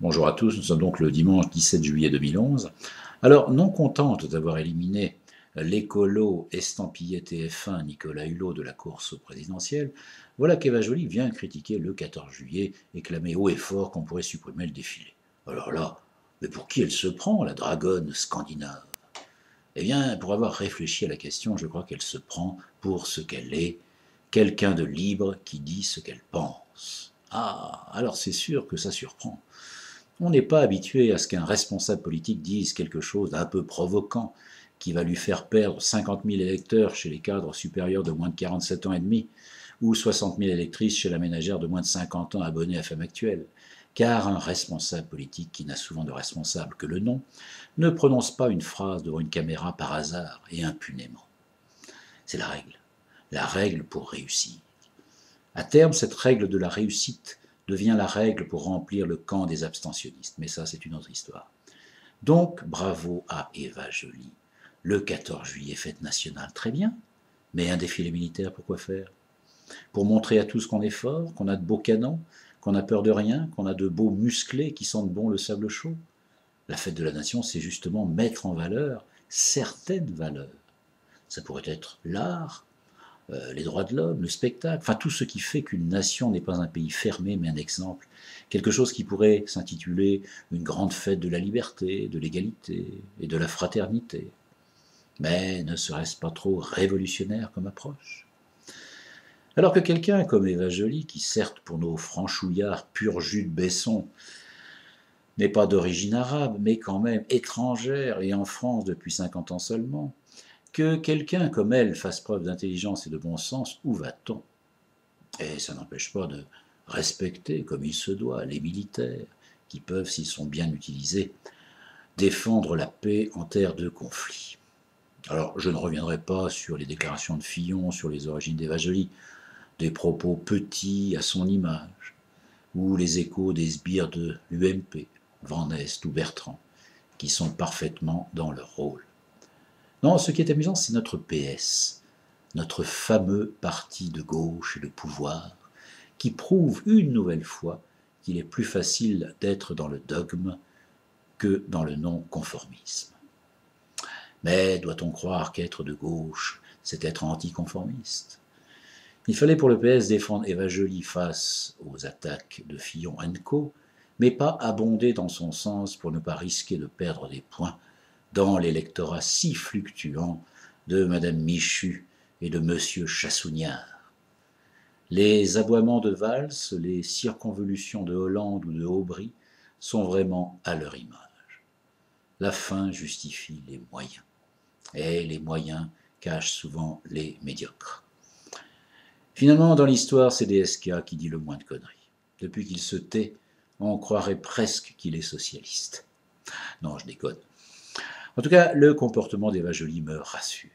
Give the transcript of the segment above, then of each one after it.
Bonjour à tous, nous sommes donc le dimanche 17 juillet 2011. Alors, non contente d'avoir éliminé l'écolo estampillé TF1 Nicolas Hulot de la course présidentielle, voilà qu'Eva Joly vient critiquer le 14 juillet et clamer haut et fort qu'on pourrait supprimer le défilé. Alors là, mais pour qui elle se prend, la dragonne scandinave? Eh bien, pour avoir réfléchi à la question, je crois qu'elle se prend pour ce qu'elle est, quelqu'un de libre qui dit ce qu'elle pense. Ah, alors c'est sûr que ça surprend. On n'est pas habitué à ce qu'un responsable politique dise quelque chose d'un peu provoquant, qui va lui faire perdre 50 000 électeurs chez les cadres supérieurs de moins de 47 ans et demi, ou 60 000 électrices chez la ménagère de moins de 50 ans abonnée à Femme Actuelle. Car un responsable politique qui n'a souvent de responsable que le nom ne prononce pas une phrase devant une caméra par hasard et impunément. C'est la règle pour réussir. À terme, cette règle de la réussite devient la règle pour remplir le camp des abstentionnistes. Mais ça, c'est une autre histoire. Donc, bravo à Eva Joly. Le 14 juillet, fête nationale, très bien. Mais un défilé militaire, pourquoi faire? Pour montrer à tous qu'on est fort, qu'on a de beaux canons, qu'on n'a peur de rien, qu'on a de beaux musclés qui sentent bon le sable chaud. La fête de la nation, c'est justement mettre en valeur certaines valeurs. Ça pourrait être l'art, les droits de l'homme, le spectacle, enfin tout ce qui fait qu'une nation n'est pas un pays fermé mais un exemple, quelque chose qui pourrait s'intituler une grande fête de la liberté, de l'égalité et de la fraternité. Mais ne serait-ce pas trop révolutionnaire comme approche? Alors que quelqu'un comme Eva Joly, qui certes pour nos franchouillards pur jus de Besson, n'est pas d'origine arabe, mais quand même étrangère et en France depuis 50 ans seulement, que quelqu'un comme elle fasse preuve d'intelligence et de bon sens, où va-t-on? Et ça n'empêche pas de respecter, comme il se doit, les militaires, qui peuvent, s'ils sont bien utilisés, défendre la paix en terre de conflit. Alors, je ne reviendrai pas sur les déclarations de Fillon, sur les origines d'Eva Joly, des propos petits à son image, ou les échos des sbires de l'UMP, Van Est ou Bertrand, qui sont parfaitement dans leur rôle. Non, ce qui est amusant, c'est notre PS, notre fameux parti de gauche et de pouvoir, qui prouve une nouvelle fois qu'il est plus facile d'être dans le dogme que dans le non-conformisme. Mais doit-on croire qu'être de gauche, c'est être anticonformiste? Il fallait pour le PS défendre Eva Joly face aux attaques de Fillon & Co, mais pas abonder dans son sens pour ne pas risquer de perdre des points dans l'électorat si fluctuant de Madame Michu et de Monsieur Chassougnard. Les aboiements de Valls, les circonvolutions de Hollande ou de Aubry sont vraiment à leur image. La fin justifie les moyens, et les moyens cachent souvent les médiocres. Finalement, dans l'histoire, c'est DSK qui dit le moins de conneries. Depuis qu'il se tait, on croirait presque qu'il est socialiste. Non, je déconne. En tout cas, le comportement d'Eva Joly me rassure.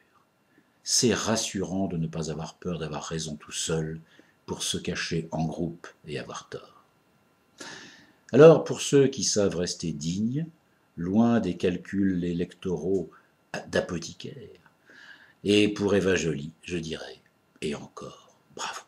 C'est rassurant de ne pas avoir peur d'avoir raison tout seul pour se cacher en groupe et avoir tort. Alors, pour ceux qui savent rester dignes, loin des calculs électoraux d'apothicaire, et pour Eva Joly, je dirais, et encore, bravo.